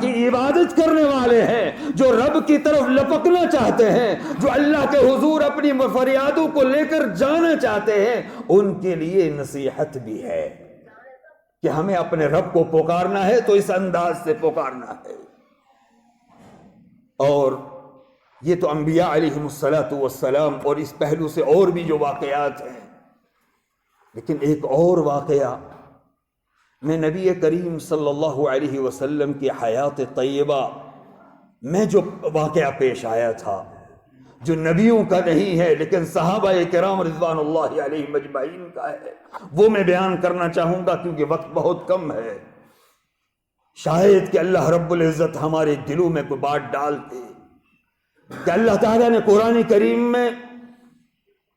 کی عبادت کرنے والے ہیں، جو رب کی طرف لپکنا چاہتے ہیں، جو اللہ کے حضور اپنی فریادوں کو لے کر جانا چاہتے ہیں، ان کے لیے نصیحت بھی ہے کہ ہمیں اپنے رب کو پکارنا ہے تو اس انداز سے پکارنا ہے۔ اور یہ تو انبیاء علیہم السلام اور اس پہلو سے اور بھی جو واقعات ہیں، لیکن ایک اور واقعہ میں نبی کریم صلی اللہ علیہ وسلم کی حیات طیبہ میں جو واقعہ پیش آیا تھا، جو نبیوں کا نہیں ہے لیکن صحابہ کرام رضوان اللہ علیہم اجمعین کا ہے، وہ میں بیان کرنا چاہوں گا کیونکہ وقت بہت کم ہے۔ شاید کہ اللہ رب العزت ہمارے دلوں میں کوئی بات ڈال دے کہ اللہ تعالیٰ نے قرآن کریم میں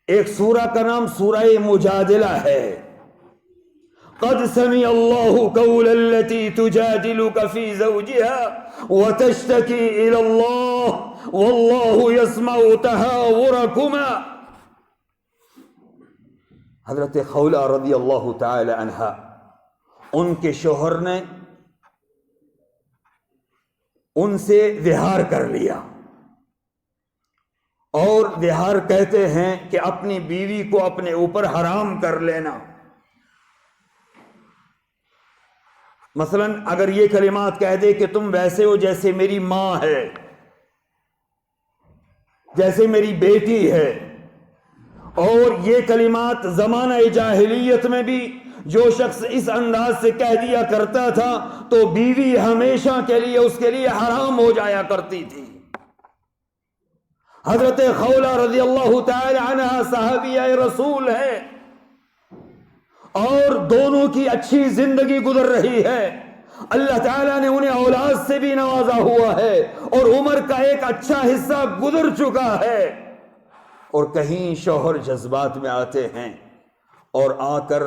ایک سورہ کا نام سورہ مجادلہ ہے۔ قد سمع اللہ قول التي تجادلك في زوجها وتشتكي الى اللہ واللہ يسمع تحاوركما۔ حضرت خولہ رضی اللہ تعالی عنہا، ان کے شوہر نے ان سے وہار کر لیا، اور وہار کہتے ہیں کہ اپنی بیوی کو اپنے اوپر حرام کر لینا۔ مثلا اگر یہ کلمات کہہ دے کہ تم ویسے ہو جیسے میری ماں ہے، جیسے میری بیٹی ہے، اور یہ کلمات زمانہ جاہلیت میں بھی جو شخص اس انداز سے کہہ دیا کرتا تھا تو بیوی ہمیشہ کے لیے اس کے لیے حرام ہو جایا کرتی تھی۔ حضرت خولہ رضی اللہ تعالی عنہ صحابیہ رسول ہے، اور دونوں کی اچھی زندگی گزر رہی ہے، اللہ تعالیٰ نے انہیں اولاد سے بھی نوازا ہوا ہے، اور عمر کا ایک اچھا حصہ گزر چکا ہے، اور کہیں شوہر جذبات میں آتے ہیں اور آ کر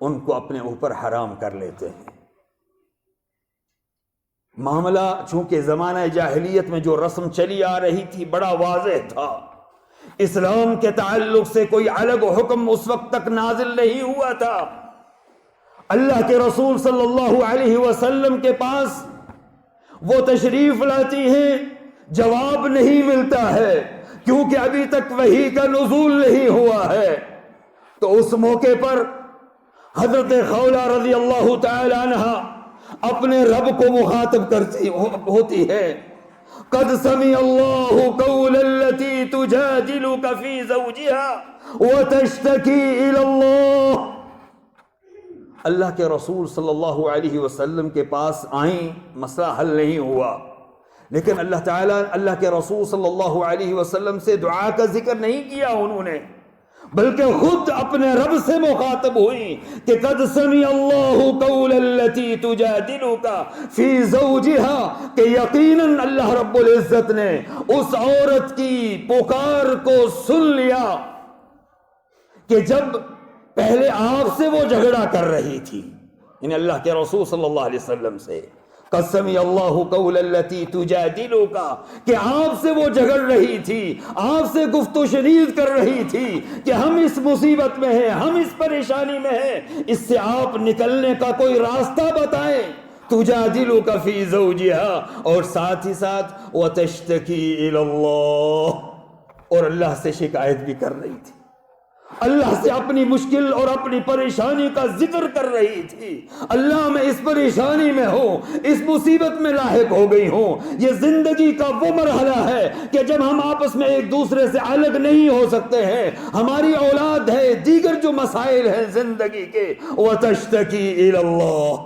ان کو اپنے اوپر حرام کر لیتے ہیں۔ معاملہ چونکہ زمانہ جاہلیت میں جو رسم چلی آ رہی تھی بڑا واضح تھا، اسلام کے تعلق سے کوئی الگ حکم اس وقت تک نازل نہیں ہوا تھا۔ اللہ کے رسول صلی اللہ علیہ وسلم کے پاس وہ تشریف لاتی ہیں، جواب نہیں ملتا ہے کیونکہ ابھی تک وحی کا نزول نہیں ہوا ہے۔ تو اس موقع پر حضرت خولہ رضی اللہ تعالی عنہ اپنے رب کو مخاطب کرتی ہوتی ہے۔ قد سمع اللہ قول التي تجادلك في زوجها وتشتكي الى اللہ۔ اللہ کے رسول صلی اللہ علیہ وسلم کے پاس آئیں، مسئلہ حل نہیں ہوا، لیکن اللہ تعالیٰ اللہ کے رسول صلی اللہ علیہ وسلم سے دعا کا ذکر نہیں کیا انہوں نے، بلکہ خود اپنے رب سے مخاطب ہوئی کہ قد سمع اللہ قول التي تجادلك فی زوجها، کہ یقیناً اللہ رب العزت نے اس عورت کی پکار کو سن لیا کہ جب پہلے آپ سے وہ جھگڑا کر رہی تھی، یعنی اللہ کے رسول صلی اللہ علیہ وسلم سے قد سمع اللہ قول التي تجادلك، کہ آپ سے وہ جھگڑ رہی تھی، آپ سے گفت و شنید کر رہی تھی کہ ہم اس مصیبت میں ہیں، ہم اس پریشانی میں ہیں، اس سے آپ نکلنے کا کوئی راستہ بتائیں۔ تجادلك فی زوجها، اور ساتھ ہی ساتھ وتشتکی الی اللہ، اور اللہ سے شکایت بھی کر رہی تھی، اللہ سے اپنی مشکل اور اپنی پریشانی کا ذکر کر رہی تھی۔ اللہ میں اس پریشانی میں ہوں، اس مصیبت میں لاحق ہو گئی ہوں۔ یہ زندگی کا وہ مرحلہ ہے کہ جب ہم آپس میں ایک دوسرے سے الگ نہیں ہو سکتے ہیں، ہماری اولاد ہے، دیگر جو مسائل ہیں زندگی کے۔ وَتَشْتَكِي إِلَى اللَّهِ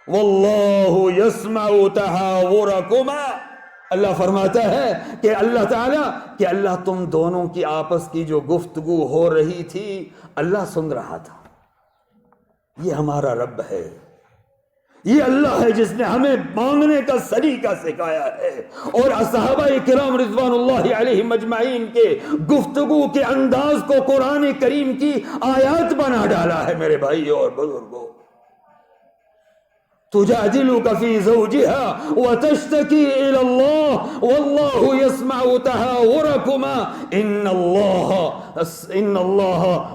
وَاللَّهُ يَسْمَعُ تَحَاوُرَكُمَا۔ اللہ فرماتا ہے کہ اللہ تعالیٰ کہ اللہ تم دونوں کی آپس کی جو گفتگو ہو رہی تھی اللہ سن رہا تھا۔ یہ ہمارا رب ہے، یہ اللہ ہے جس نے ہمیں مانگنے کا سلیقہ سکھایا ہے، اور صحابہ کرام رضوان اللہ علیہم اجمعین کے گفتگو کے انداز کو قرآن کریم کی آیات بنا ڈالا ہے۔ میرے بھائیو اور بزرگوں، تجادلك في زوجها وتشتكي إلى الله والله يسمع تحاوركما إن الله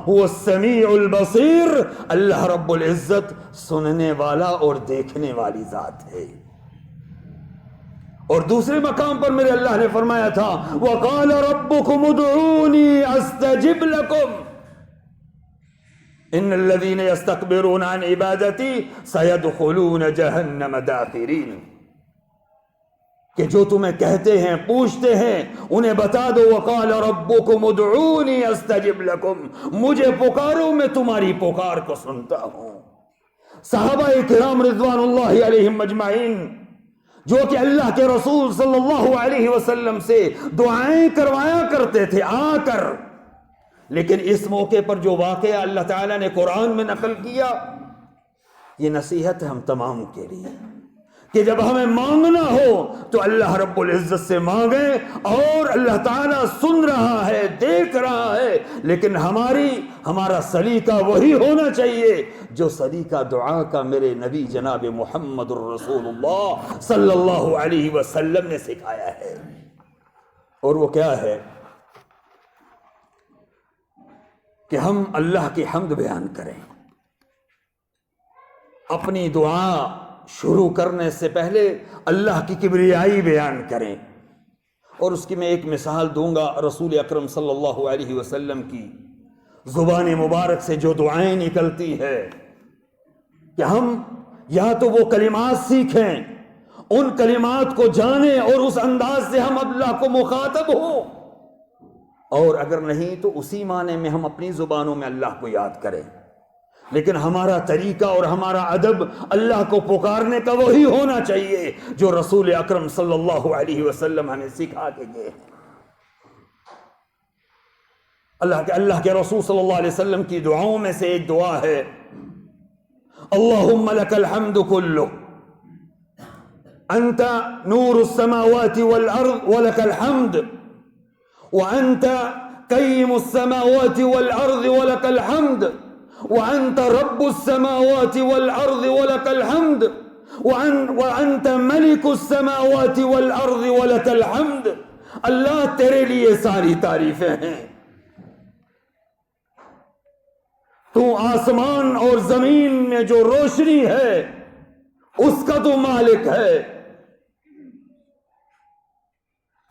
هو السميع البصير۔ اللہ رب العزت سننے والا اور دیکھنے والی ذات ہے۔ اور دوسرے مقام پر میرے اللہ نے فرمایا تھا وَقَالَ رَبُّكُمُ ادْعُونِي أَسْتَجِبْ لَكُمْ إِنَّ الَّذِينَ يَسْتَكْبِرُونَ عَنْ عِبَادَتِي سَيَدْخُلُونَ جَهَنَّمَ دَاخِرِينَ کہ جو تمہیں کہتے ہیں پوچھتے ہیں انہیں بتا دو وَقَالَ رَبُّكُمُ ادْعُونِي أَسْتَجِبْ لَكُمْ مجھے پکارو میں تمہاری پکار کو سنتا ہوں۔ صحابہ کرام رضوان اللہ علیہم اجمعین جو کہ اللہ کے رسول صلی اللہ علیہ وسلم سے دعائیں کروایا کرتے تھے آ کر، لیکن اس موقع پر جو واقعہ اللہ تعالیٰ نے قرآن میں نقل کیا یہ نصیحت ہے ہم تمام کے لیے کہ جب ہمیں مانگنا ہو تو اللہ رب العزت سے مانگیں، اور اللہ تعالیٰ سن رہا ہے دیکھ رہا ہے، لیکن ہمارا سلیقہ وہی ہونا چاہیے جو سلیقہ دعا کا میرے نبی جناب محمد الرسول اللہ صلی اللہ علیہ وسلم نے سکھایا ہے۔ اور وہ کیا ہے کہ ہم اللہ کی حمد بیان کریں، اپنی دعا شروع کرنے سے پہلے اللہ کی کبریائی بیان کریں۔ اور اس کی میں ایک مثال دوں گا، رسول اکرم صلی اللہ علیہ وسلم کی زبان مبارک سے جو دعائیں نکلتی ہے کہ ہم یا تو وہ کلمات سیکھیں، ان کلمات کو جانیں اور اس انداز سے ہم اللہ کو مخاطب ہوں، اور اگر نہیں تو اسی معنی میں ہم اپنی زبانوں میں اللہ کو یاد کریں، لیکن ہمارا طریقہ اور ہمارا ادب اللہ کو پکارنے کا وہی ہونا چاہیے جو رسول اکرم صلی اللہ علیہ وسلم ہمیں سکھا کے گئے ہیں۔ اللہ کے رسول صلی اللہ علیہ وسلم کی دعاؤں میں سے ایک دعا ہے اللہم لک الحمد کلہ انت نور السماوات والارض ولک الحمد وانت قیم السماوات والارض ولک الحمد وأنت رب السماوات والأرض ولك الحمد وأنت ملك السماوات والأرض ولك الحمد۔ اللہ تیرے لیے ساری تعریفیں ہیں، تو آسمان اور زمین میں جو روشنی ہے اس کا تو مالک ہے،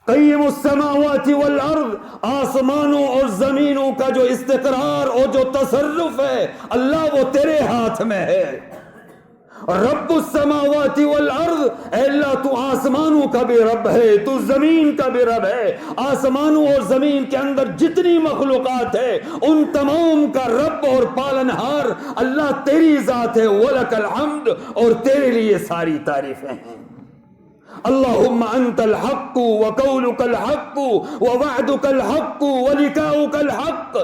قیم السماوات والارض آسمانوں اور زمینوں کا جو استقرار اور جو تصرف ہے اللہ وہ تیرے ہاتھ میں ہے۔ رب السماوات والارض اے اللہ تو آسمانوں کا بھی رب ہے، تو زمین کا بھی رب ہے، آسمانوں اور زمین کے اندر جتنی مخلوقات ہے ان تمام کا رب اور پالنہار اللہ تیری ذات ہے، ولک الحمد اور تیرے لیے ساری تعریفیں ہیں۔ اللہم انت الحق وقولک الحق ووعدک الحق ولقاؤک الحق،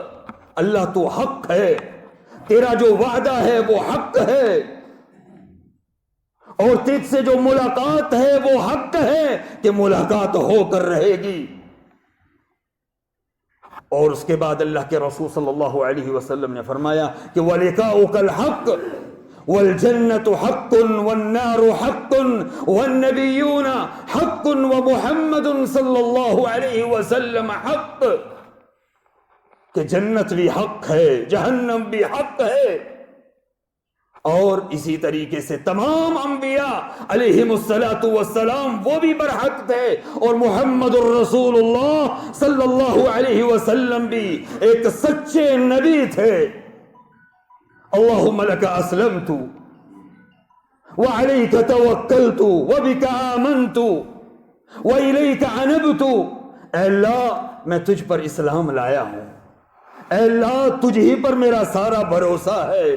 اللہ تو حق ہے، تیرا جو وعدہ ہے وہ حق ہے، اور تجھ سے جو ملاقات ہے وہ حق ہے کہ ملاقات ہو کر رہے گی۔ اور اس کے بعد اللہ کے رسول صلی اللہ علیہ وسلم نے فرمایا کہ وَلِقَاؤُكَ الْحَقِّ وَالْجَنَّةُ حَقٌّ وَالنَّارُ حَقٌّ وَالنَّبِيُّونَ حَقٌّ وَمُحَمَّدٌ صلی اللہ علیہ وسلم حق، کہ جنت بھی حق ہے، جہنم بھی حق ہے، اور اسی طریقے سے تمام انبیاء علیہم الصلاۃ والسلام وہ بھی برحق تھے، اور محمد الرسول اللہ صلی اللہ علیہ وسلم بھی ایک سچے نبی تھے۔ اللہم لک اسلمت وعلیک توکلت وبک آمنت والیک عنبت، اے اللہ میں تجھ پر اسلام لایا ہوں، اے اللہ تجھ ہی پر میرا سارا بھروسہ ہے،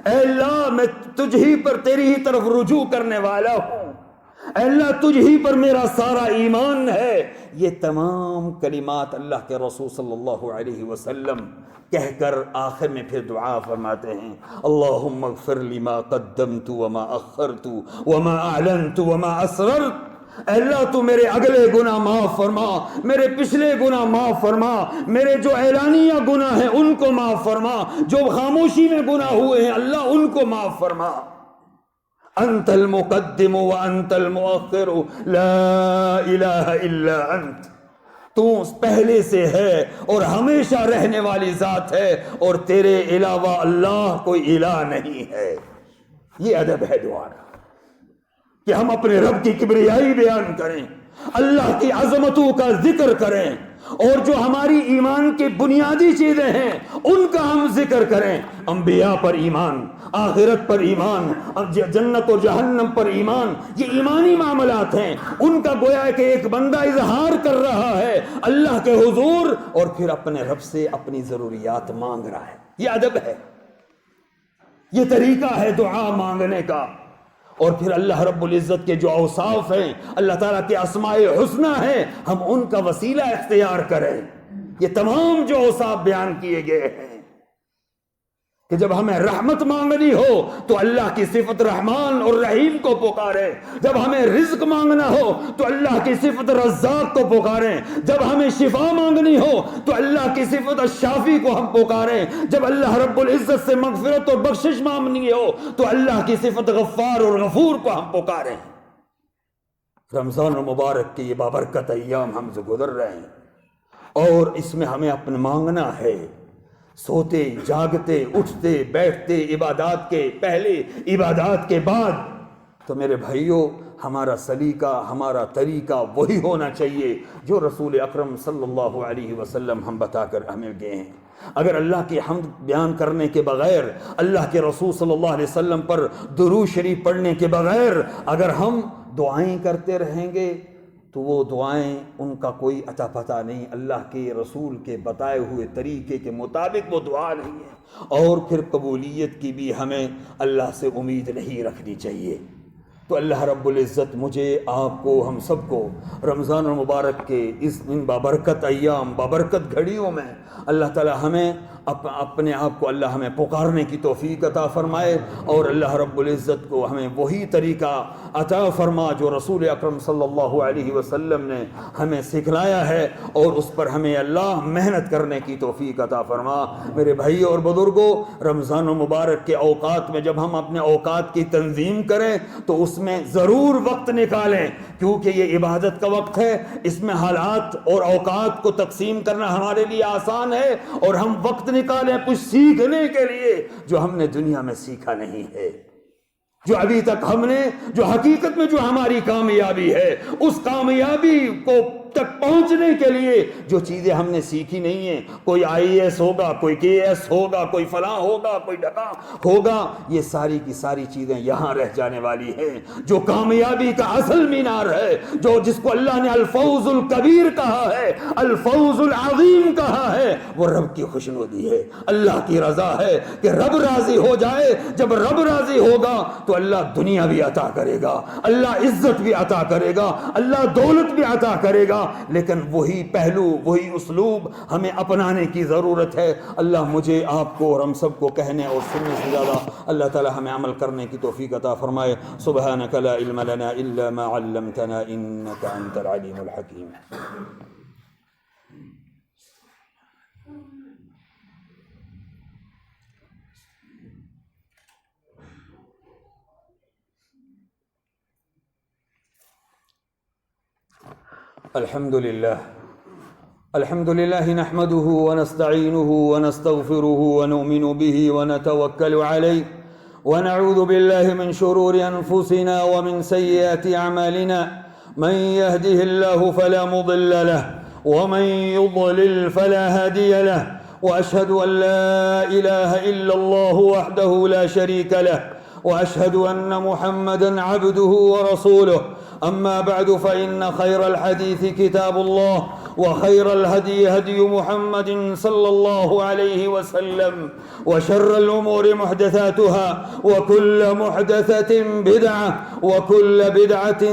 اے اللہ میں تجھ ہی پر تیری ہی طرف رجوع کرنے والا ہوں، اے اللہ تجھ ہی پر میرا سارا ایمان ہے۔ یہ تمام کلمات اللہ کے رسول صلی اللہ علیہ وسلم کہہ کر آخر میں پھر دعا فرماتے ہیں اللہم اغفر لی ما قدمت وما اخرت وما اعلنت وما اسررت، اے اللہ تو میرے اگلے گناہ معاف فرما، میرے پچھلے گناہ معاف فرما، میرے جو اعلانیہ گناہ ہیں ان کو معاف فرما، جو خاموشی میں گناہ ہوئے ہیں اللہ ان کو معاف فرما۔ انت المقدم وانت المؤخر لا الہ الا انت، تو پہلے سے ہے اور ہمیشہ رہنے والی ذات ہے، اور تیرے علاوہ اللہ کوئی الہ نہیں ہے۔ یہ ادب ہے دعا کا۔ کہ ہم اپنے رب کی کبریائی بیان کریں، اللہ کی عظمتوں کا ذکر کریں، اور جو ہماری ایمان کی بنیادی چیزیں ہیں ان کا ہم ذکر کریں، انبیاء پر ایمان، آخرت پر ایمان، جنت و جہنم پر ایمان، یہ ایمانی معاملات ہیں، ان کا گویا کہ ایک بندہ اظہار کر رہا ہے اللہ کے حضور، اور پھر اپنے رب سے اپنی ضروریات مانگ رہا ہے۔ یہ ادب ہے، یہ طریقہ ہے دعا مانگنے کا۔ اور پھر اللہ رب العزت کے جو اوصاف ہیں، اللہ تعالیٰ کے اسماء حسنی ہیں، ہم ان کا وسیلہ اختیار کریں۔ یہ تمام جو اوصاف بیان کیے گئے ہیں کہ جب ہمیں رحمت مانگنی ہو تو اللہ کی صفت رحمان اور رحیم کو پکاریں، جب ہمیں رزق مانگنا ہو تو اللہ کی صفت رزاق کو پکاریں، جب ہمیں شفا مانگنی ہو تو اللہ کی صفت الشافی کو ہم پکاریں، جب اللہ رب العزت سے مغفرت اور بخشش مانگنی ہو تو اللہ کی صفت غفار اور غفور کو ہم پکاریں۔ رمضان المبارک کی یہ بابرکت ایام ہم سے گزر رہے ہیں، اور اس میں ہمیں اپنا مانگنا ہے، سوتے جاگتے اٹھتے بیٹھتے، عبادات کے پہلے عبادات کے بعد۔ تو میرے بھائیوں، ہمارا سلیقہ، ہمارا طریقہ وہی ہونا چاہیے جو رسول اکرم صلی اللہ علیہ وسلم ہم بتا کر ہمیں گئے ہیں۔ اگر اللہ کی حمد بیان کرنے کے بغیر، اللہ کے رسول صلی اللہ علیہ وسلم پر درود شریف پڑھنے کے بغیر اگر ہم دعائیں کرتے رہیں گے تو وہ دعائیں، ان کا کوئی عطا پتہ نہیں، اللہ کے رسول کے بتائے ہوئے طریقے کے مطابق وہ دعا نہیں ہے، اور پھر قبولیت کی بھی ہمیں اللہ سے امید نہیں رکھنی چاہیے۔ تو اللہ رب العزت مجھے، آپ کو، ہم سب کو رمضان المبارک کے ان بابرکت ایام، بابرکت گھڑیوں میں اللہ تعالی ہمیں اپنے آپ کو، اللہ ہمیں پکارنے کی توفیق عطا فرمائے، اور اللہ رب العزت کو ہمیں وہی طریقہ عطا فرما جو رسول اکرم صلی اللہ علیہ وسلم نے ہمیں سکھلایا ہے، اور اس پر ہمیں اللہ محنت کرنے کی توفیق عطا فرما۔ میرے بھائی اور بزرگوں، رمضان المبارک کے اوقات میں جب ہم اپنے اوقات کی تنظیم کریں تو اس میں ضرور وقت نکالیں، کیونکہ یہ عبادت کا وقت ہے، اس میں حالات اور اوقات کو تقسیم کرنا ہمارے لیے آسان ہے، اور ہم وقت نکالیں کچھ سیکھنے کے لیے جو ہم نے دنیا میں سیکھا نہیں ہے، جو ابھی تک ہم نے، جو حقیقت میں جو ہماری کامیابی ہے، اس کامیابی کو تک پہنچنے کے لیے جو چیزیں ہم نے سیکھی نہیں ہیں، کوئی IAS ہوگا، کوئی KS ہوگا، کوئی فلاں ہوگا، کوئی ڈکا ہوگا، یہ ساری کی ساری چیزیں یہاں رہ جانے والی ہیں۔ جو کامیابی کا اصل مینار ہے، جو جس کو اللہ نے الفوز الکبیر کہا ہے، الفوز العظیم کہا ہے، وہ رب کی خوشنودی ہے، اللہ کی رضا ہے کہ رب راضی ہو جائے۔ جب رب راضی ہوگا تو اللہ دنیا بھی عطا کرے گا، اللہ عزت بھی عطا کرے گا، اللہ دولت بھی عطا کرے گا، لیکن وہی پہلو، وہی اسلوب ہمیں اپنانے کی ضرورت ہے۔ اللہ مجھے، آپ کو اور ہم سب کو کہنے اور سننے سے زیادہ اللہ تعالی ہمیں عمل کرنے کی توفیق عطا فرمائے۔ سبحانک لا علم لنا الا ما علمتنا انک انت العلیم الحکیم۔ الحمد لله نحمده ونستعينه ونستغفره ونؤمن به ونتوكل عليه، ونعوذ بالله من شرور أنفسنا ومن سيئات أعمالنا، من يهده الله فلا مضل له ومن يضلل فلا هادي له، وأشهد أن لا إله إلا الله وحده لا شريك له، وأشهد أن محمدا عبده ورسوله. أما بعد، فإن خير الحديث كتاب الله، وخير الهدي هدي محمد صلى الله عليه وسلم، وشر الأمور محدثاتها، وكل محدثة بدعة، وكل بدعة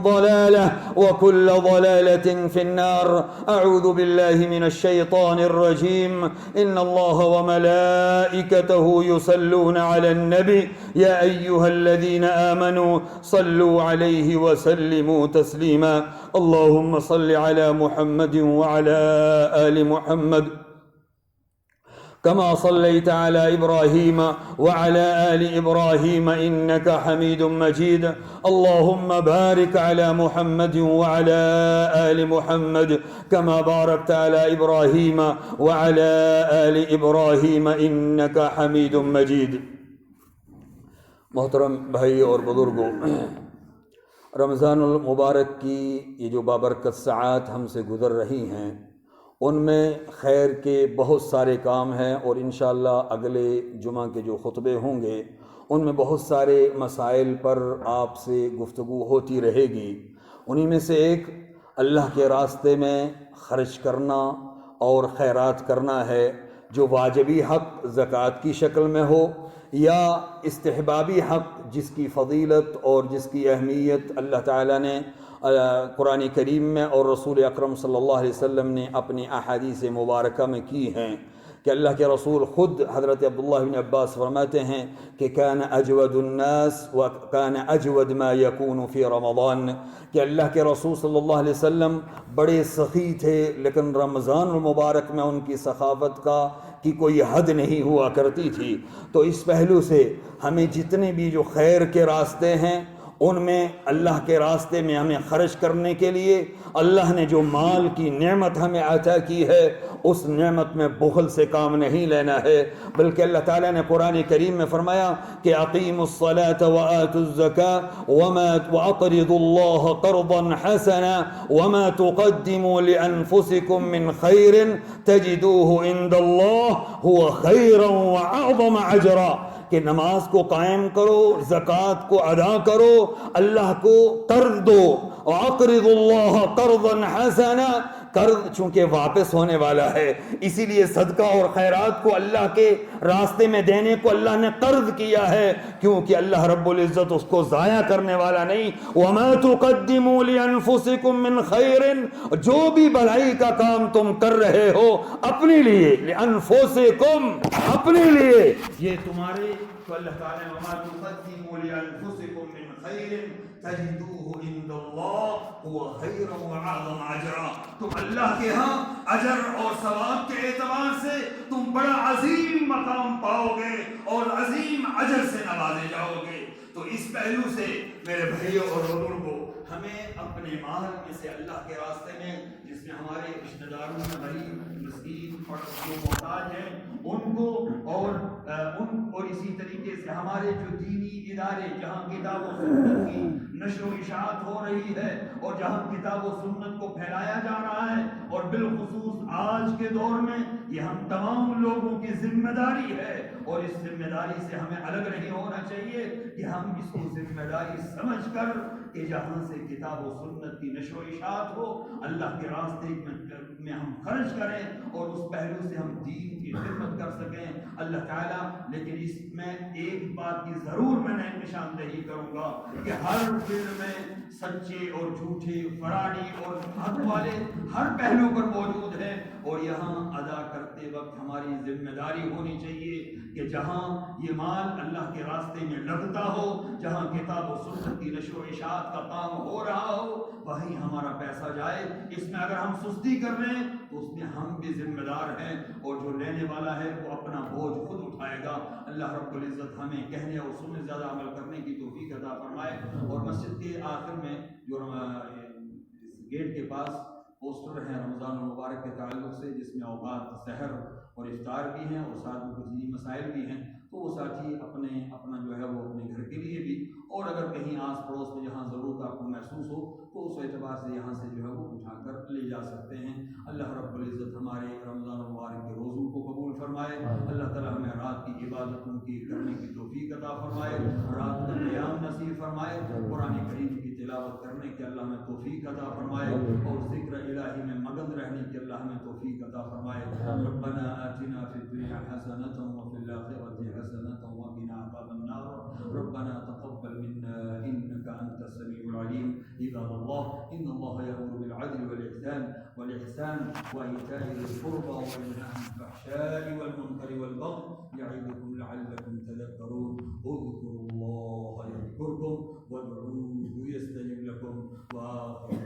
ضلالة، وكل ضلالة في النار. أعوذ بالله من الشيطان الرجيم. إن الله وملائكته يصلون على النبي يا أيها الذين آمنوا صلوا عليه وسلموا تسليما. اللهم صل على محمد وعلى آل محمد كما صليت على إبراهيم وعلى آل إبراهيم إنك حميد مجيد. اللهم بارك على محمد وعلى آل محمد كما باركت على إبراهيم وعلى آل إبراهيم إنك حميد مجيد. محترم بھائی اور بزرگوں، رمضان المبارک کی یہ جو بابرکت ساعات ہم سے گزر رہی ہیں، ان میں خیر کے بہت سارے کام ہیں، اور انشاءاللہ اگلے جمعہ کے جو خطبے ہوں گے ان میں بہت سارے مسائل پر آپ سے گفتگو ہوتی رہے گی۔ انہی میں سے ایک اللہ کے راستے میں خرچ کرنا اور خیرات کرنا ہے، جو واجبی حق زکوٰۃ کی شکل میں ہو یا استحبابی حق جس کی فضیلت اور جس کی اہمیت اللہ تعالیٰ نے قرآن کریم میں اور رسول اکرم صلی اللہ علیہ وسلم نے اپنی احادیث مبارکہ میں کی ہیں، کہ اللہ کے رسول خود حضرت عبداللہ بن عباس فرماتے ہیں کہ کان اجود الناس وکان اجود ما یکون فی رمضان، کہ اللہ کے رسول صلی اللہ علیہ وسلم بڑے سخی تھے، لیکن رمضان المبارک میں ان کی سخاوت کی کوئی حد نہیں ہوا کرتی تھی۔ تو اس پہلو سے ہمیں جتنے بھی جو خیر کے راستے ہیں ان میں اللہ کے راستے میں ہمیں خرچ کرنے کے لیے اللہ نے جو مال کی نعمت ہمیں عطا کی ہے اس نعمت میں بخل سے کام نہیں لینا ہے، بلکہ اللہ تعالیٰ نے قرآن کریم میں فرمایا کہ اقیموا الصلاة وآتوا الزکاة وأقرضوا اللہ قرضا حسنا وما تقدموا لأنفسكم من خیر تجدوه عند اللہ هو خیرا وأعظم اجرا، کہ نماز کو قائم کرو، زکوٰۃ کو ادا کرو، اللہ کو قرض دو، وَأَقْرِضُ اللَّهَ قَرْضًا حَسَنًا، قرض چونکہ واپس ہونے والا ہے، اسی لیے صدقہ اور خیرات کو اللہ کے راستے میں دینے کو اللہ نے قرض کیا ہے، کیونکہ اللہ رب العزت اس کو ضائع کرنے والا نہیں۔ وَمَا تُقَدِّمُوا لِأَنفُسِكُم مِّن خَيْرٍ، جو بھی بھلائی کا کام تم کر رہے ہو اپنے لیے، لِأَنفُسِكُم، اپنے لیے، یہ تمہارے، تو اللہ تعالیٰ وَمَا تُقَدِّمُوا لِأَنفُسِكُم مِّن خَيْرٍ تَجِدُوهُ عِندَ اللَّهِ هُوَ خَيْرًا وَأَعْظَمَ أَجْرًا، تم اللہ کے ہاں اجر اور ثواب کے اعتبار سے تم بڑا عظیم مقام پاؤ گے اور عظیم اجر سے نوازے جاؤ گے۔ تو اس پہلو سے میرے بھائیوں اور بزرگوں، ہمیں اپنے مال میں سے اللہ کے راستے میں، جس میں ہمارے رشتہ داروں میں غریب مسکین اور جو محتاج ہیں ان کو، اور اسی طریقے سے ہمارے جو دینی ادارے جہاں کتاب و سنت کی نشر و اشاعت ہو رہی ہے اور جہاں کتاب و سنت کو پھیلایا جا رہا ہے، اور بالخصوص آج کے دور میں یہ ہم تمام لوگوں کی ذمہ داری ہے، اور اس ذمہ داری سے ہمیں الگ نہیں ہونا چاہیے کہ ہم اس کو ذمہ داری سمجھ کر کہ جہاں سے کتاب و سنت کی نشر و اشاعت ہو، اللہ کے راستے میں ہم خرچ کریں اور اس پہلو سے ہم دین کی خدمت کر سکیں اللہ تعالیٰ۔ لیکن اس میں ایک بات کی ضرور میں نشاندہی کروں گا کہ ہر دل میں سچے اور جھوٹے، فراڈی اور حق والے ہر پہلو پر موجود ہیں، اور یہاں ادا کرتے وقت ہماری ذمہ داری ہونی چاہیے کہ جہاں یہ مال اللہ کے راستے میں لگتا ہو، جہاں کتاب و سنت کی نشر و اشاعت کا کام ہو رہا ہو، وہیں ہمارا پیسہ جائے۔ اس میں اگر ہم سستی کر رہے ہیں تو اس میں ہم بھی ذمہ دار ہیں، اور جو لینے والا ہے وہ اپنا بوجھ خود اٹھائے گا۔ اللہ رب العزت ہمیں کہنے اور سننے زیادہ عمل کرنے کی توفیق عطا فرمائے۔ اور مسجد کے آخر میں جو گیٹ کے پاس پوسٹر ہیں رمضان المبارک کے تعلق سے، جس میں اوقات سحر اور افطار بھی ہیں اور ساتھ میں کچھ دینی مسائل بھی ہیں، تو وہ ساتھی اپنا جو ہے وہ اپنے گھر کے لیے بھی، اور اگر کہیں آس پڑوس میں جہاں ضرورت آپ کو محسوس ہو تو اس اعتبار سے یہاں سے جو ہے وہ اٹھا کر لے جا سکتے ہیں۔ اللہ رب العزت ہمارے رمضان المبارک کے روزوں کو قبول فرمائے، اللہ تعالیٰ ہمیں رات کی عبادتوں کی کرنے کی توفیق عطا فرمائے، رات کا قیام نصیب فرمائے، قرآن کریم کی تلاوت کرنے کی اللہ ہمیں توفیق عطا فرمائے، اور ذکر الہی میں مگن رہنے کی اللہ ہمیں توفیق عطا فرمائے۔ ربنا آتنا فی الدنیا حسنۃ وفی الآخرۃ حسنۃ وقنا عذاب النار، ربنا تقبل منا انك انت السميع العليم۔ عباد الله ان الله يأمر بالعدل والإحسان وإيتاء ذي القربى وينهى عن الفحشاء والمنكر والبغي يعظكم لعلكم تذكرون، اذكروا الله يذكركم وادعوه يستجب لكم، وآخر